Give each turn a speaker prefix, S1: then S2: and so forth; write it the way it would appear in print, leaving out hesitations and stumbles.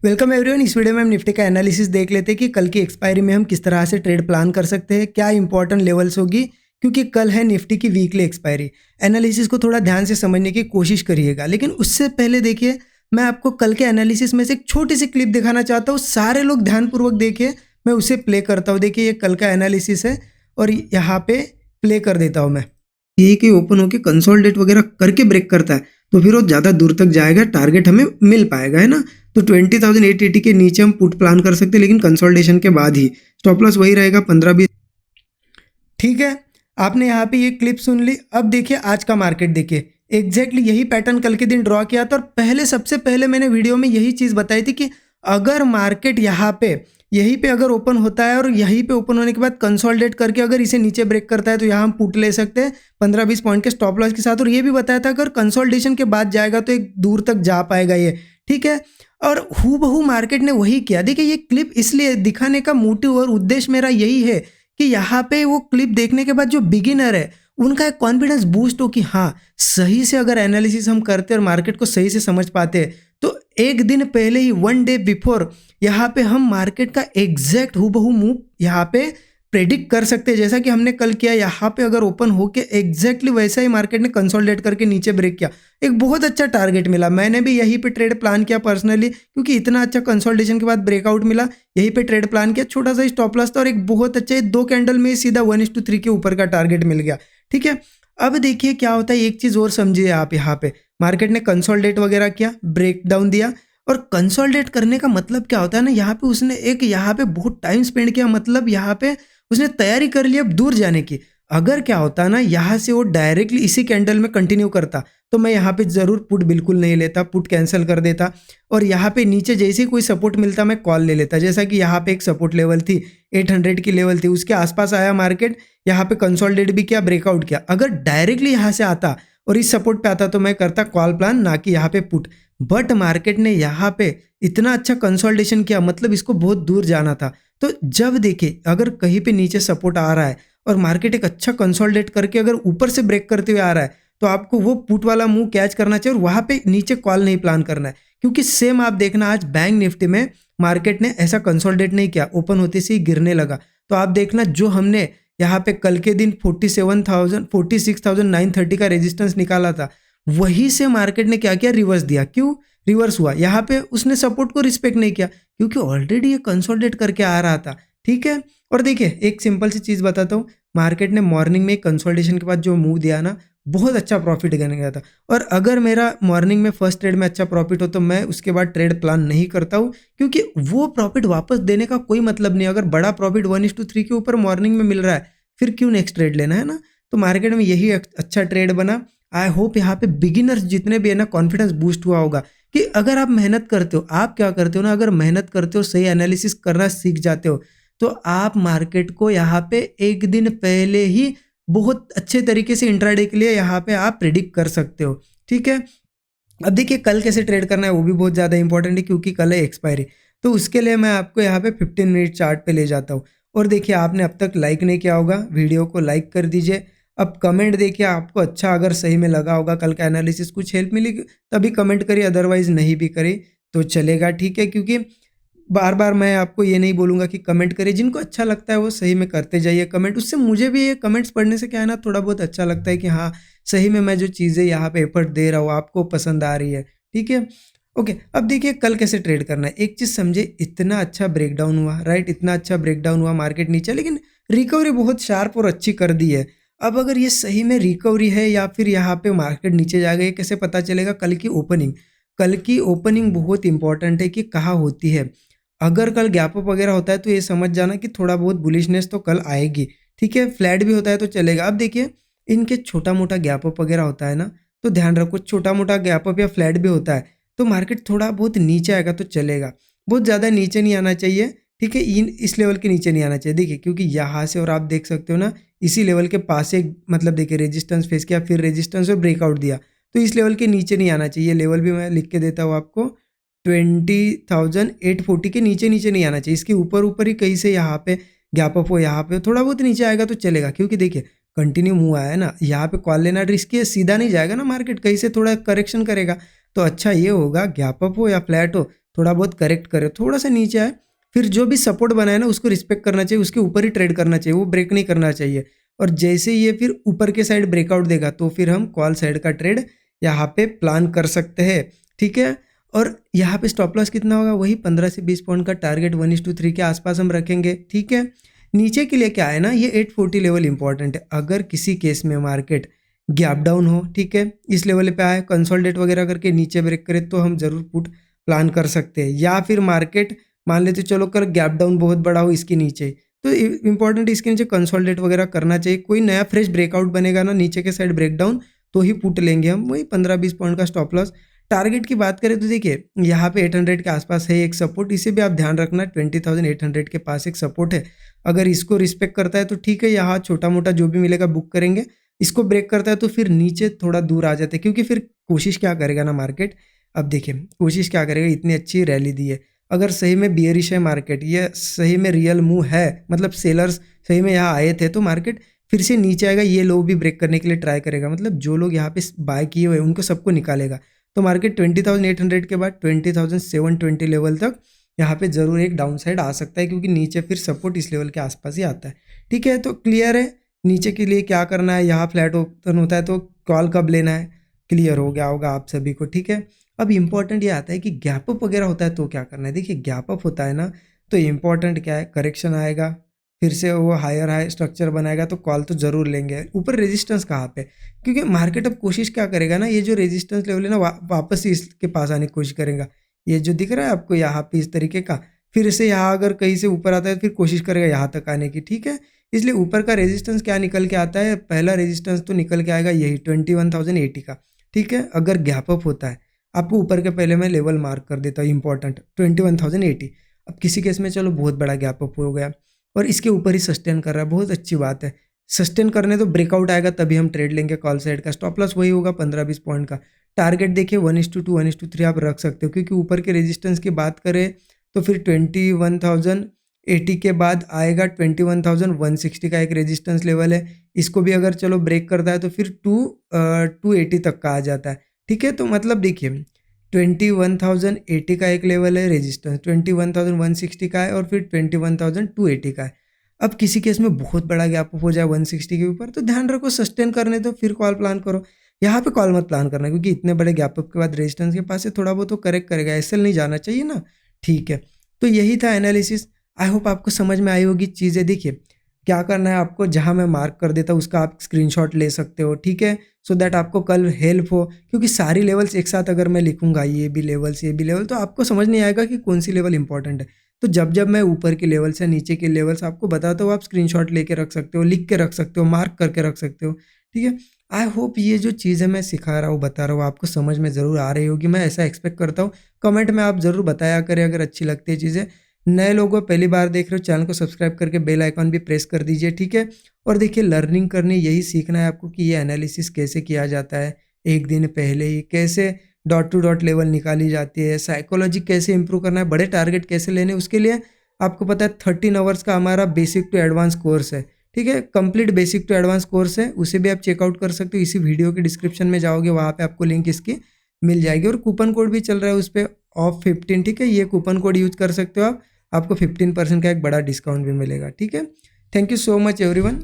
S1: Welcome everyone. इस video में हम निफ्टी का एनालिसिस देख लेते हैं कि कल की एक्सपायरी में हम किस तरह से ट्रेड प्लान कर सकते हैं, क्या इंपॉर्टेंट लेवल्स होगी, क्योंकि कल है निफ्टी की वीकली एक्सपायरी। एनालिसिस को थोड़ा ध्यान से समझने की कोशिश करिएगा, लेकिन उससे पहले देखिए मैं आपको कल के एनालिसिस में से एक छोटी सी क्लिप दिखाना चाहता हूँ। सारे लोग ध्यानपूर्वक देखिए, मैं उसे प्ले करता हूँ। देखिए ये कल का एनालिसिस है और यहाँ पे प्ले कर देता हूँ मैं। यही कि ओपन होके कंसोलिडेट वगैरह करके ब्रेक करता है तो फिर वो ज़्यादा दूर तक जाएगा, टारगेट हमें मिल पाएगा, है ना। तो 20,880 के नीचे हम पुट प्लान कर सकते हैं, लेकिन कंसोलिडेशन के बाद ही। स्टॉप लॉस वही रहेगा 15-20। ठीक है, आपने यहाँ पे ये क्लिप सुन ली। अब देखिए आज का मार्केट देखिए, एग्जैक्टली यही पैटर्न कल के दिन ड्रॉ किया था। और सबसे पहले मैंने वीडियो में यही चीज़ बताई थी कि अगर मार्केट यहाँ पे यहीं पे अगर ओपन होता है और यहीं पे ओपन होने के बाद कंसोलिडेट करके अगर इसे नीचे ब्रेक करता है तो यहाँ हम पुट ले सकते हैं 15-20 पॉइंट के स्टॉप लॉस के साथ। और ये भी बताया था अगर कंसोलिडेशन के बाद जाएगा तो एक दूर तक जा पाएगा ये, ठीक है। और हूबहू मार्केट ने वही किया। देखिए ये क्लिप इसलिए दिखाने का मोटिव और उद्देश्य मेरा यही है कि यहाँ पे वो क्लिप देखने के बाद जो बिगिनर है उनका एक कॉन्फिडेंस बूस्ट हो कि हाँ सही से अगर एनालिसिस हम करते और मार्केट को सही से समझ पाते हैं तो एक दिन पहले ही, वन डे बिफोर, यहाँ पे हम मार्केट का एग्जैक्ट हूबहू मूव यहाँ पे प्रेडिक्ट कर सकते हैं। जैसा कि हमने कल किया, यहाँ पे अगर ओपन होके एग्जैक्टली वैसा ही मार्केट ने कंसोलिडेट करके नीचे ब्रेक किया, एक बहुत अच्छा टारगेट मिला। मैंने भी यहीं पे ट्रेड प्लान किया पर्सनली, क्योंकि इतना अच्छा कंसोलिडेशन के बाद ब्रेकआउट मिला, यहीं पे ट्रेड प्लान किया। छोटा सा स्टॉप लॉस था और एक बहुत अच्छा 2 कैंडल में सीधा 1:3 के ऊपर का टारगेट मिल गया, ठीक है। अब देखिए क्या होता है, एक चीज़ और समझिए आप। यहाँ पे मार्केट ने कंसोलिडेट वगैरह किया, ब्रेक डाउन दिया। और कंसोलिडेट करने का मतलब क्या होता है ना, यहाँ पे उसने यहाँ पे बहुत टाइम स्पेंड किया, मतलब यहाँ पे उसने तैयारी कर ली अब दूर जाने की। अगर क्या होता ना यहाँ से वो डायरेक्टली इसी कैंडल में कंटिन्यू करता तो मैं यहाँ पे ज़रूर पुट बिल्कुल नहीं लेता, पुट कैंसिल कर देता। और यहाँ पे नीचे जैसे ही कोई सपोर्ट मिलता मैं कॉल ले लेता। जैसा कि यहाँ पे एक सपोर्ट लेवल थी 800 की लेवल थी, उसके आसपास आया मार्केट, यहाँ पे कंसोलिडेट भी किया, ब्रेकआउट किया। अगर डायरेक्टली यहाँ से आता और इस सपोर्ट पे आता तो मैं करता कॉल प्लान, ना कि यहाँ पे पुट। बट मार्केट ने यहाँ पे इतना अच्छा कंसोलिडेशन किया, मतलब इसको बहुत दूर जाना था। तो जब देखिए अगर कहीं पे नीचे सपोर्ट आ रहा है और मार्केट एक अच्छा कंसोलिडेट करके अगर ऊपर से ब्रेक करते हुए आ रहा है तो आपको वो पुट वाला मूव कैच करना चाहिए और वहाँ पे नीचे कॉल नहीं प्लान करना है। क्योंकि सेम आप देखना आज बैंक निफ्टी में मार्केट ने ऐसा कंसोलिडेट नहीं किया, ओपन होते से ही गिरने लगा। तो आप देखना जो हमने यहाँ पे कल के दिन 46,930 का रेजिस्टेंस निकाला था, वहीं से मार्केट ने क्या किया, रिवर्स दिया। क्यों रिवर्स हुआ? यहाँ पे उसने सपोर्ट को रिस्पेक्ट नहीं किया, क्योंकि ऑलरेडी ये कंसोलिडेट करके आ रहा था, ठीक है। और देखिए एक सिंपल सी चीज़ बताता हूँ, मार्केट ने मॉर्निंग में कंसोलिडेशन के बाद जो मूव दिया ना, बहुत अच्छा प्रॉफिट बन गया था। और अगर मेरा मॉर्निंग में फर्स्ट ट्रेड में अच्छा प्रॉफिट हो तो मैं उसके बाद ट्रेड प्लान नहीं करता हूँ, क्योंकि वो प्रॉफिट वापस देने का कोई मतलब नहीं। अगर बड़ा प्रॉफिट 1:3 के ऊपर मॉर्निंग में मिल रहा है फिर क्यों नेक्स्ट ट्रेड लेना, है ना। तो मार्केट में यही अच्छा ट्रेड बना। आई होप यहाँ पे बिगिनर्स जितने भी है ना, कॉन्फिडेंस बूस्ट हुआ होगा कि अगर आप मेहनत करते हो, आप क्या करते हो ना, अगर मेहनत करते हो, सही एनालिसिस करना सीख जाते हो तो आप मार्केट को यहाँ पे एक दिन पहले ही बहुत अच्छे तरीके से इंट्राडे के लिए यहाँ पे आप प्रिडिक्ट कर सकते हो, ठीक है। अब देखिए कल कैसे ट्रेड करना है वो भी बहुत ज़्यादा इंपॉर्टेंट है, क्योंकि कल है एक्सपायरी। तो उसके लिए मैं आपको यहाँ पे 15 मिनट चार्ट पे ले जाता हूँ। और देखिए आपने अब तक लाइक नहीं किया होगा, वीडियो को लाइक कर दीजिए। अब कमेंट देखिए, आपको अच्छा अगर सही में लगा होगा, कल का एनालिसिस कुछ हेल्प मिली तभी कमेंट करिए, अदरवाइज नहीं भी करी तो चलेगा, ठीक है। क्योंकि बार बार मैं आपको ये नहीं बोलूँगा कि कमेंट करिए, जिनको अच्छा लगता है वो सही में करते जाइए कमेंट। उससे मुझे भी ये कमेंट्स पढ़ने से क्या है ना, थोड़ा बहुत अच्छा लगता है कि हाँ सही में मैं जो चीज़ें यहाँ पे एफर्ट दे रहा हूँ आपको पसंद आ रही है, ठीक है। ओके, अब देखिए कल कैसे ट्रेड करना है। एक चीज़ समझे, इतना अच्छा ब्रेकडाउन हुआ, राइट, इतना अच्छा ब्रेकडाउन हुआ, मार्केट नीचे, लेकिन रिकवरी बहुत शार्प और अच्छी कर दी है। अब अगर ये सही में रिकवरी है या फिर यहाँ पे मार्केट नीचे जाएगा, ये कैसे पता चलेगा? कल की ओपनिंग। कल की ओपनिंग बहुत इंपॉर्टेंट है कि कहाँ होती है। अगर कल गैप अप वगैरह होता है तो ये समझ जाना कि थोड़ा बहुत बुलिशनेस तो कल आएगी, ठीक है। फ्लैट भी होता है तो चलेगा। अब देखिए इनके छोटा मोटा गैप अप वगैरह होता है ना, तो ध्यान रखो, छोटा मोटा गैप अप या फ्लैट भी होता है तो मार्केट थोड़ा बहुत नीचे आएगा तो चलेगा, बहुत ज़्यादा नीचे नहीं आना चाहिए, ठीक है। इन इस लेवल के नीचे नहीं आना चाहिए। देखिए क्योंकि यहाँ से और आप देख सकते हो ना, इसी लेवल के पास से मतलब देखिए रेजिस्टेंस फेस किया, फिर रेजिस्टेंस और ब्रेकआउट दिया, तो इस लेवल के नीचे नहीं आना चाहिए। लेवल भी मैं लिख के देता हूँ आपको, 20,840 के नीचे नीचे नहीं आना चाहिए। इसके ऊपर ऊपर ही कहीं से यहाँ पे गैप अप हो, यहाँ पे थोड़ा बहुत नीचे आएगा तो चलेगा। क्योंकि देखिए कंटिन्यू मूव आया है ना, यहाँ पे कॉल लेना रिस्की है, सीधा नहीं जाएगा ना मार्केट, कहीं से थोड़ा करेक्शन करेगा। तो अच्छा ये होगा गैप अप हो या फ्लैट हो थोड़ा बहुत करेक्ट करे, थोड़ा सा नीचे आए, फिर जो भी सपोर्ट बनाए ना उसको रिस्पेक्ट करना चाहिए, उसके ऊपर ही ट्रेड करना चाहिए, वो ब्रेक नहीं करना चाहिए। और जैसे ये फिर ऊपर के साइड ब्रेकआउट देगा तो फिर हम कॉल साइड का ट्रेड यहाँ पे प्लान कर सकते हैं, ठीक है। और यहाँ पे स्टॉप लॉस कितना होगा, वही 15 से 20 पॉइंट का टारगेट 1:3 के आसपास हम रखेंगे, ठीक है। नीचे के लिए क्या है ना, ये 840 लेवल इंपॉर्टेंट है। अगर किसी केस में मार्केट गैप डाउन हो, ठीक है, इस लेवल पे आए, कंसोलिडेट वगैरह करके नीचे ब्रेक करे तो हम जरूर पुट प्लान कर सकते हैं। या फिर मार्केट मान लेते चलो कर गैप डाउन बहुत बड़ा हो इसके नीचे, तो इंपॉर्टेंट इसके नीचे कंसोलिडेट वगैरह करना चाहिए। कोई नया फ्रेश ब्रेकआउट बनेगा ना नीचे के साइड ब्रेकडाउन, तो ही पुट लेंगे हम, वही 15-20 पॉइंट का स्टॉप लॉस। टारगेट की बात करें तो देखिए यहाँ पे 800 के आसपास है एक सपोर्ट, इसे भी आप ध्यान रखना, 20,800 के पास एक सपोर्ट है। अगर इसको रिस्पेक्ट करता है तो ठीक है, यहाँ छोटा मोटा जो भी मिलेगा बुक करेंगे। इसको ब्रेक करता है तो फिर नीचे थोड़ा दूर आ जाते हैं, क्योंकि फिर कोशिश क्या करेगा ना मार्केट, अब देखिए कोशिश क्या करेगा, इतनी अच्छी रैली दी है, अगर सही में बियरिश है मार्केट, ये सही में रियल मूव है, मतलब सेलर्स सही में यहाँ आए थे, तो मार्केट फिर से नीचे आएगा, ये लो भी ब्रेक करने के लिए ट्राई करेगा, मतलब जो लोग यहाँ पे बाय किए हुए उनको सबको निकालेगा। तो मार्केट 20,800 के बाद 20,720 लेवल तक यहाँ पे जरूर एक डाउन साइड आ सकता है, क्योंकि नीचे फिर सपोर्ट इस लेवल के आसपास ही आता है, ठीक है। तो क्लियर है नीचे के लिए क्या करना है, यहाँ फ्लैट ओपन होता है तो कॉल कब लेना है, क्लियर हो गया होगा आप सभी को, ठीक है। अब इंपॉर्टेंट ये आता है कि गैप अप वगैरह होता है तो क्या करना है। देखिए गैप अप होता है ना, तो इंपॉर्टेंट क्या है, करेक्शन आएगा, फिर से वो हायर हाई स्ट्रक्चर बनाएगा तो कॉल तो जरूर लेंगे। ऊपर रेजिस्टेंस कहाँ पे, क्योंकि मार्केट अब कोशिश क्या करेगा ना, ये जो रेजिस्टेंस लेवल है ना वापस ही इसके पास आने की कोशिश करेगा। ये जो दिख रहा है आपको यहाँ पे इस तरीके का, फिर से यहाँ अगर कहीं से ऊपर आता है तो फिर कोशिश करेगा यहाँ तक आने की, ठीक है। इसलिए ऊपर का रेजिस्टेंस क्या निकल के आता है, पहला रेजिस्टेंस तो निकल के आएगा यही 21,080 का, ठीक है। अगर गैप अप होता है, आपको ऊपर के पहले मैं लेवल मार्क कर देता हूँ इंपॉर्टेंट 21,080। अब किसी केस में चलो बहुत बड़ा गैप अप हो गया और इसके ऊपर ही सस्टेन कर रहा है, बहुत अच्छी बात है। सस्टेन करने तो ब्रेकआउट आएगा तभी हम ट्रेड लेंगे कॉल साइड का। स्टॉप लॉस वही होगा 15-20 पॉइंट का। टारगेट देखिए 1:2 1:3 आप रख सकते हो, क्योंकि ऊपर के रेजिस्टेंस की बात करें तो फिर 21,080 के बाद आएगा 21,160 का एक रेजिस्टेंस लेवल है। इसको भी अगर चलो ब्रेक करता है तो फिर 280 तक का आ जाता है, ठीक है। तो मतलब देखिए 21,080 का एक लेवल है रेजिस्टेंस, 21,160 का है और फिर 21,280 का है। अब किसी केस में बहुत बड़ा गैप हो जाए 160 के ऊपर, तो ध्यान रखो सस्टेन करने दो, फिर कॉल प्लान करो। यहाँ पे कॉल मत प्लान करना, क्योंकि इतने बड़े गैप अप के बाद रेजिस्टेंस के पास से थोड़ा बहुत तो करेक्ट करेगा, ऐसे नहीं जाना चाहिए ना, ठीक है। तो यही था एनालिसिस। आई होप आपको समझ में आई होगी चीज़ें। देखिए क्या करना है आपको, जहाँ मैं मार्क कर देता हूँ उसका आप स्क्रीनशॉट ले सकते हो, ठीक है, सो दैट आपको कल हेल्प हो। क्योंकि सारी लेवल्स एक साथ अगर मैं लिखूंगा, ये भी लेवल्स ये भी लेवल, तो आपको समझ नहीं आएगा कि कौन सी लेवल इंपॉर्टेंट है। तो जब जब मैं ऊपर के लेवल्स या नीचे के लेवल्स आपको बताता हूँ, आप स्क्रीनशॉट लेके रख सकते हो, लिख के रख सकते हो, मार्क करके रख सकते हो, ठीक है। आई होप ये जो चीज़ें मैं सिखा रहा हूँ बता रहा हूँ आपको समझ में ज़रूर आ रही होगी, मैं ऐसा एक्सपेक्ट करता हूँ। कमेंट में आप ज़रूर बताया करें अगर अच्छी लगती है चीज़ें। नए लोगों पहली बार देख रहे हो, चैनल को सब्सक्राइब करके बेल आइकॉन भी प्रेस कर दीजिए, ठीक है। और देखिए लर्निंग करनी यही सीखना है आपको कि ये एनालिसिस कैसे किया जाता है, एक दिन पहले ही कैसे डॉट टू डॉट लेवल निकाली जाती है, साइकोलॉजी कैसे इंप्रूव करना है, बड़े टारगेट कैसे लेने, उसके लिए आपको पता है 13 आवर्स का हमारा बेसिक टू एडवांस कोर्स है, ठीक है। Complete basic to advance course है, उसे भी आप चेकआउट कर सकते हो। इसी वीडियो के डिस्क्रिप्शन में जाओगे, वहाँ पे आपको लिंक इसकी मिल जाएगी। और कूपन कोड भी चल रहा है उस पर OFF15, ठीक है। ये कूपन कोड यूज कर सकते हो आप, आपको 15% का एक बड़ा डिस्काउंट भी मिलेगा, ठीक है। Thank you so much everyone.